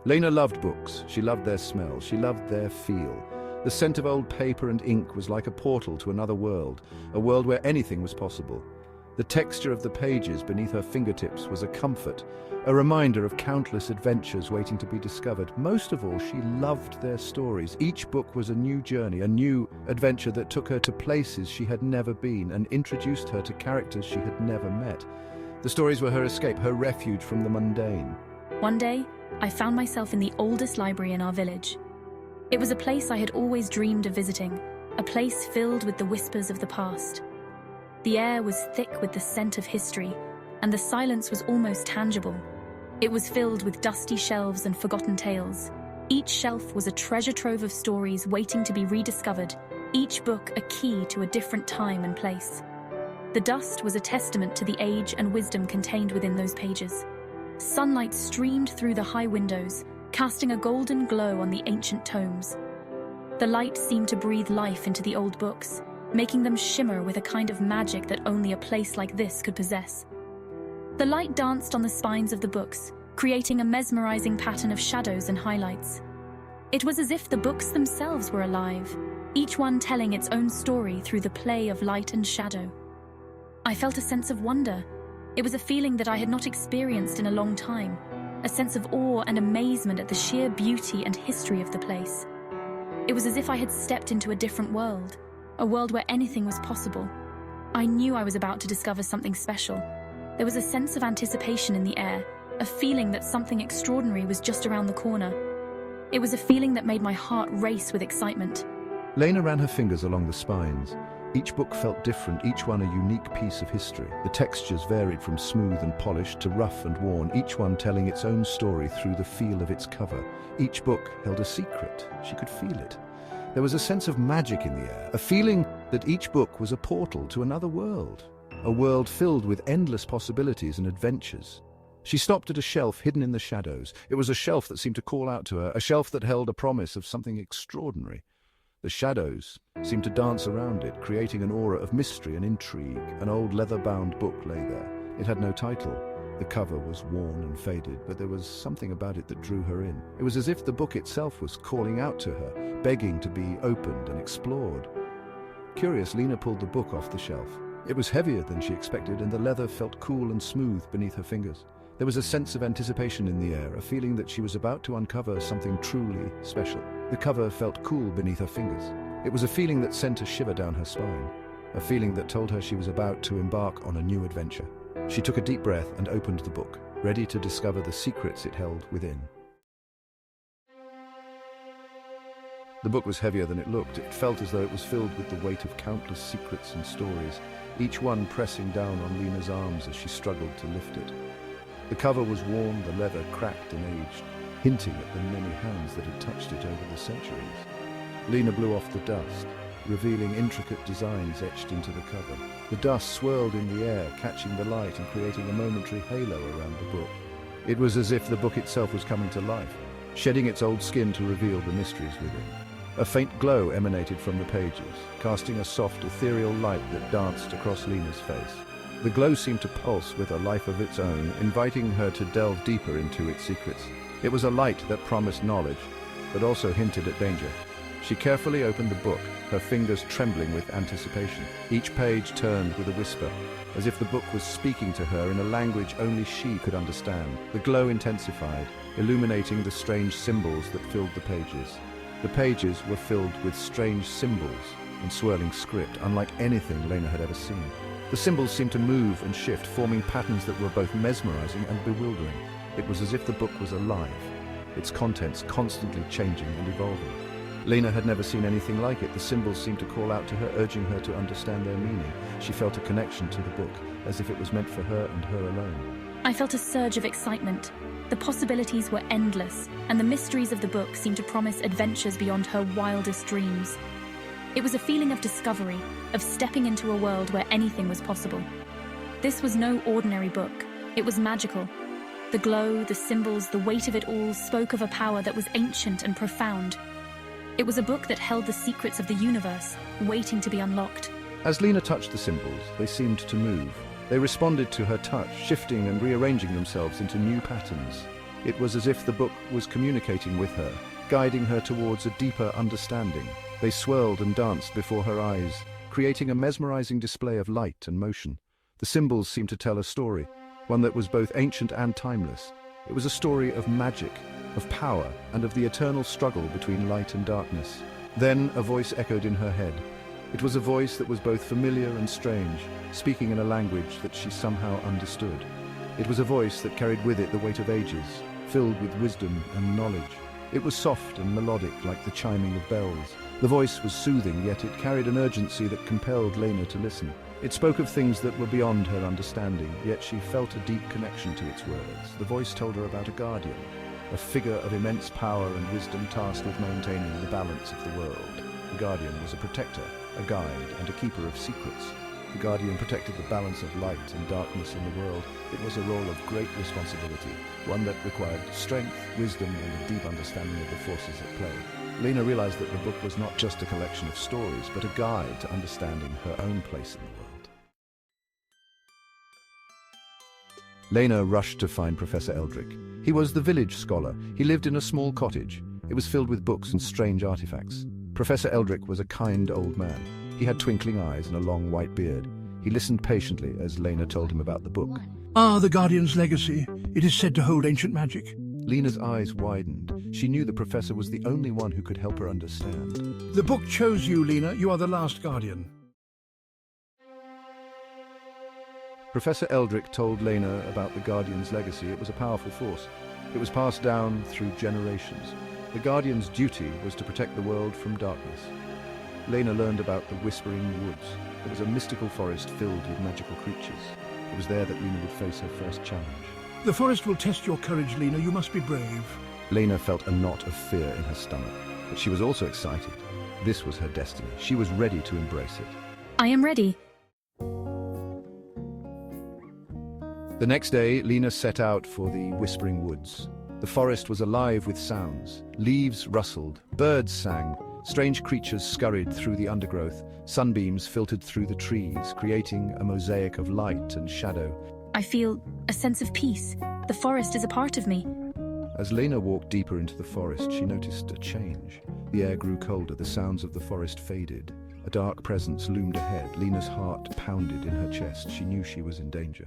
Lena loved books. She loved their smell. She loved their feel. The scent of old paper and ink was like a portal to another world, a world where anything was possible. The texture of the pages beneath her fingertips was a comfort, a reminder of countless adventures waiting to be discovered. Most of all, she loved their stories. Each book was a new journey, a new adventure that took her to places she had never been and introduced her to characters she had never met. The stories were her escape, her refuge from the mundane. One day, I found myself in the oldest library in our village. It was a place I had always dreamed of visiting, a place filled with the whispers of the past. The air was thick with the scent of history, and the silence was almost tangible. It was filled with dusty shelves and forgotten tales. Each shelf was a treasure trove of stories waiting to be rediscovered, each book a key to a different time and place. The dust was a testament to the age and wisdom contained within those pages. Sunlight streamed through the high windows, casting a golden glow on the ancient tomes. The light seemed to breathe life into the old books, making them shimmer with a kind of magic that only a place like this could possess. The light danced on the spines of the books, creating a mesmerizing pattern of shadows and highlights. It was as if the books themselves were alive, each one telling its own story through the play of light and shadow. I felt a sense of wonder. It was a feeling that I had not experienced in a long time, a sense of awe and amazement at the sheer beauty and history of the place. It was as if I had stepped into a different world, a world where anything was possible. I knew I was about to discover something special. There was a sense of anticipation in the air, a feeling that something extraordinary was just around the corner. It was a feeling that made my heart race with excitement. Lena ran her fingers along the spines. Each book felt different, each one a unique piece of history. The textures varied from smooth and polished to rough and worn, each one telling its own story through the feel of its cover. Each book held a secret. She could feel it. There was a sense of magic in the air, a feeling that each book was a portal to another world, a world filled with endless possibilities and adventures. She stopped at a shelf hidden in the shadows. It was a shelf that seemed to call out to her, a shelf that held a promise of something extraordinary. The shadows seemed to dance around it, creating an aura of mystery and intrigue. An old leather-bound book lay there. It had no title. The cover was worn and faded, but there was something about it that drew her in. It was as if the book itself was calling out to her, begging to be opened and explored. Curious, Lena pulled the book off the shelf. It was heavier than she expected, and the leather felt cool and smooth beneath her fingers. There was a sense of anticipation in the air, a feeling that she was about to uncover something truly special. The cover felt cool beneath her fingers. It was a feeling that sent a shiver down her spine, a feeling that told her she was about to embark on a new adventure. She took a deep breath and opened the book, ready to discover the secrets it held within. The book was heavier than it looked. It felt as though it was filled with the weight of countless secrets and stories, each one pressing down on Lena's arms as she struggled to lift it. The cover was worn, the leather cracked and aged, hinting at the many hands that had touched it over the centuries. Lena blew off the dust, revealing intricate designs etched into the cover. The dust swirled in the air, catching the light and creating a momentary halo around the book. It was as if the book itself was coming to life, shedding its old skin to reveal the mysteries within. A faint glow emanated from the pages, casting a soft, ethereal light that danced across Lena's face. The glow seemed to pulse with a life of its own, inviting her to delve deeper into its secrets. It was a light that promised knowledge, but also hinted at danger. She carefully opened the book, her fingers trembling with anticipation. Each page turned with a whisper, as if the book was speaking to her in a language only she could understand. The glow intensified, illuminating the strange symbols that filled the pages. The pages were filled with strange symbols and swirling script, unlike anything Lena had ever seen. The symbols seemed to move and shift, forming patterns that were both mesmerizing and bewildering. It was as if the book was alive, its contents constantly changing and evolving. Lena had never seen anything like it. The symbols seemed to call out to her, urging her to understand their meaning. She felt a connection to the book, as if it was meant for her and her alone. I felt a surge of excitement. The possibilities were endless, and the mysteries of the book seemed to promise adventures beyond her wildest dreams. It was a feeling of discovery, of stepping into a world where anything was possible. This was no ordinary book. It was magical. The glow, the symbols, the weight of it all spoke of a power that was ancient and profound. It was a book that held the secrets of the universe, waiting to be unlocked. As Lena touched the symbols, they seemed to move. They responded to her touch, shifting and rearranging themselves into new patterns. It was as if the book was communicating with her, guiding her towards a deeper understanding. They swirled and danced before her eyes, creating a mesmerizing display of light and motion. The symbols seemed to tell a story, one that was both ancient and timeless. It was a story of magic, of power, and of the eternal struggle between light and darkness. Then a voice echoed in her head. It was a voice that was both familiar and strange, speaking in a language that she somehow understood. It was a voice that carried with it the weight of ages, filled with wisdom and knowledge. It was soft and melodic, like the chiming of bells. The voice was soothing, yet it carried an urgency that compelled Lena to listen. It spoke of things that were beyond her understanding, yet she felt a deep connection to its words. The voice told her about a guardian, a figure of immense power and wisdom tasked with maintaining the balance of the world. The guardian was a protector, a guide, and a keeper of secrets. The guardian protected the balance of light and darkness in the world. It was a role of great responsibility, one that required strength, wisdom, and a deep understanding of the forces at play. Lena realized that the book was not just a collection of stories, but a guide to understanding her own place in the world. Lena rushed to find Professor Eldric. He was the village scholar. He lived in a small cottage. It was filled with books and strange artifacts. Professor Eldric was a kind old man. He had twinkling eyes and a long white beard. He listened patiently as Lena told him about the book. Ah, the Guardian's legacy. It is said to hold ancient magic. Lena's eyes widened. She knew the professor was the only one who could help her understand. The book chose you, Lena. You are the last Guardian. Professor Eldric told Lena about the Guardian's legacy. It was a powerful force. It was passed down through generations. The Guardian's duty was to protect the world from darkness. Lena learned about the Whispering Woods. It was a mystical forest filled with magical creatures. It was there that Lena would face her first challenge. The forest will test your courage, Lena. You must be brave. Lena felt a knot of fear in her stomach, but she was also excited. This was her destiny. She was ready to embrace it. I am ready. The next day, Lena set out for the Whispering Woods. The forest was alive with sounds. Leaves rustled, birds sang, strange creatures scurried through the undergrowth. Sunbeams filtered through the trees, creating a mosaic of light and shadow. I feel a sense of peace. The forest is a part of me. As Lena walked deeper into the forest, she noticed a change. The air grew colder, the sounds of the forest faded. A dark presence loomed ahead. Lena's heart pounded in her chest. She knew she was in danger.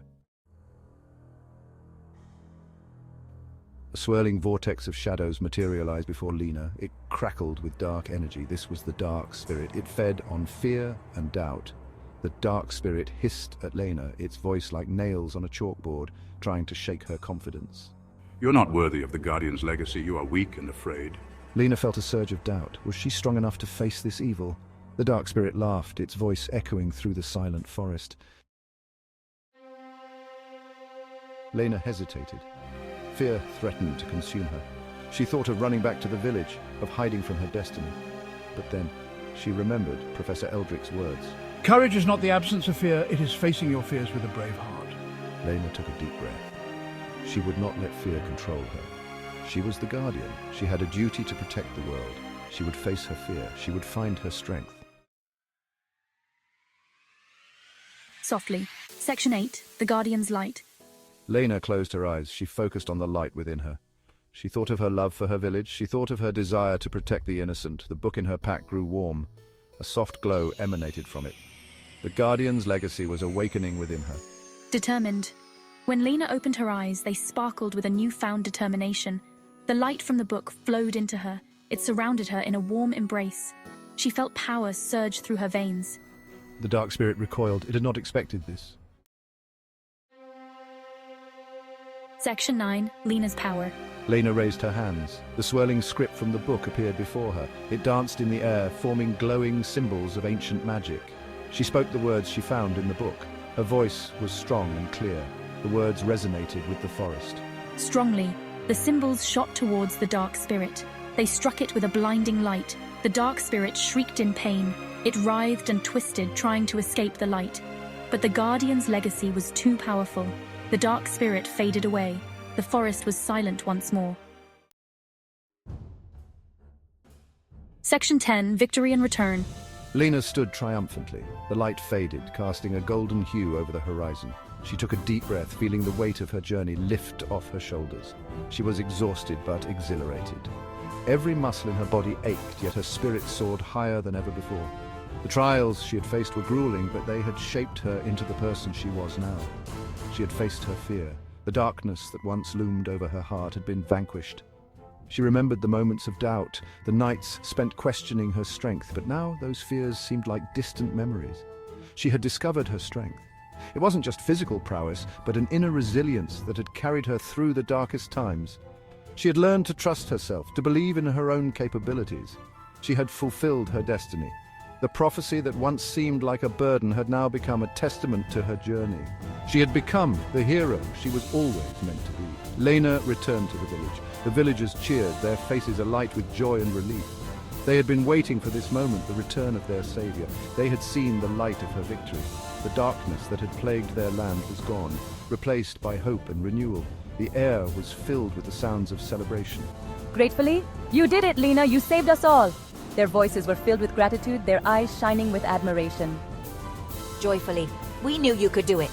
A swirling vortex of shadows materialized before Lena. It crackled with dark energy. This was the dark spirit. It fed on fear and doubt. The dark spirit hissed at Lena, its voice like nails on a chalkboard, trying to shake her confidence. You're not worthy of the Guardian's legacy. You are weak and afraid. Lena felt a surge of doubt. Was she strong enough to face this evil? The dark spirit laughed, its voice echoing through the silent forest. Lena hesitated. Fear threatened to consume her. She thought of running back to the village, of hiding from her destiny. But then, she remembered Professor Eldric's words. Courage is not the absence of fear. It is facing your fears with a brave heart. Lena took a deep breath. She would not let fear control her. She was the Guardian. She had a duty to protect the world. She would face her fear. She would find her strength. Softly. Section 8, The Guardian's Light. Lena closed her eyes. She focused on the light within her. She thought of her love for her village. She thought of her desire to protect the innocent. The book in her pack grew warm. A soft glow emanated from it. The Guardian's legacy was awakening within her. Determined. When Lena opened her eyes, they sparkled with a newfound determination. The light from the book flowed into her. It surrounded her in a warm embrace. She felt power surge through her veins. The dark spirit recoiled. It had not expected this. Section 9, Lena's Power. Lena raised her hands. The swirling script from the book appeared before her. It danced in the air, forming glowing symbols of ancient magic. She spoke the words she found in the book. Her voice was strong and clear. The words resonated with the forest. Strongly, the symbols shot towards the dark spirit. They struck it with a blinding light. The dark spirit shrieked in pain. It writhed and twisted, trying to escape the light. But the Guardian's legacy was too powerful. The dark spirit faded away. The forest was silent once more. Section 10, Victory and Return. Lena stood triumphantly. The light faded, casting a golden hue over the horizon. She took a deep breath, feeling the weight of her journey lift off her shoulders. She was exhausted but exhilarated. Every muscle in her body ached, yet her spirit soared higher than ever before. The trials she had faced were grueling, but they had shaped her into the person she was now. She had faced her fear. The darkness that once loomed over her heart had been vanquished. She remembered the moments of doubt, the nights spent questioning her strength, but now those fears seemed like distant memories. She had discovered her strength. It wasn't just physical prowess, but an inner resilience that had carried her through the darkest times. She had learned to trust herself, to believe in her own capabilities. She had fulfilled her destiny. The prophecy that once seemed like a burden had now become a testament to her journey. She had become the hero she was always meant to be. Lena returned to the village. The villagers cheered, their faces alight with joy and relief. They had been waiting for this moment, the return of their savior. They had seen the light of her victory. The darkness that had plagued their land was gone, replaced by hope and renewal. The air was filled with the sounds of celebration. Gratefully, you did it, Lena. You saved us all. Their voices were filled with gratitude, their eyes shining with admiration. Joyfully, we knew you could do it.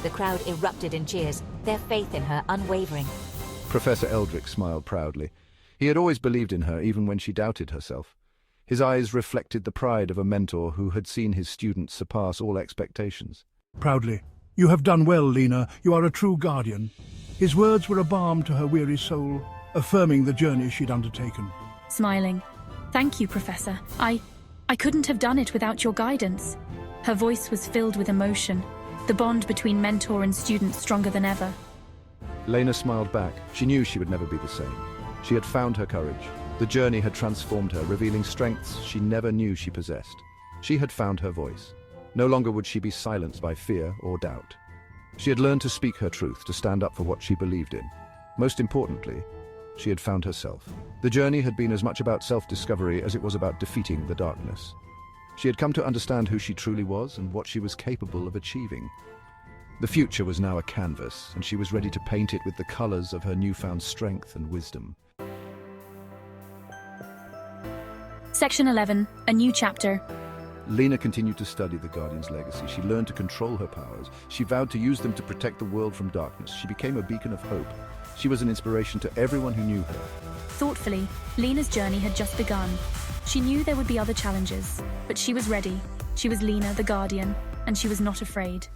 The crowd erupted in cheers, their faith in her unwavering. Professor Eldric smiled proudly. He had always believed in her, even when she doubted herself. His eyes reflected the pride of a mentor who had seen his students surpass all expectations. Proudly. You have done well, Lena. You are a true guardian. His words were a balm to her weary soul, affirming the journey she'd undertaken. Smiling. Thank you, Professor. I couldn't have done it without your guidance. Her voice was filled with emotion, the bond between mentor and student stronger than ever. Lena smiled back. She knew she would never be the same. She had found her courage. The journey had transformed her, revealing strengths she never knew she possessed. She had found her voice. No longer would she be silenced by fear or doubt. She had learned to speak her truth, to stand up for what she believed in. Most importantly, she had found herself. The journey had been as much about self-discovery as it was about defeating the darkness. She had come to understand who she truly was and what she was capable of achieving. The future was now a canvas, and she was ready to paint it with the colors of her newfound strength and wisdom. Section 11, a new chapter. Lena continued to study the Guardian's legacy. She learned to control her powers. She vowed to use them to protect the world from darkness. She became a beacon of hope. She was an inspiration to everyone who knew her. Thoughtfully, Lena's journey had just begun. She knew there would be other challenges, but she was ready. She was Lena, the Guardian, and she was not afraid.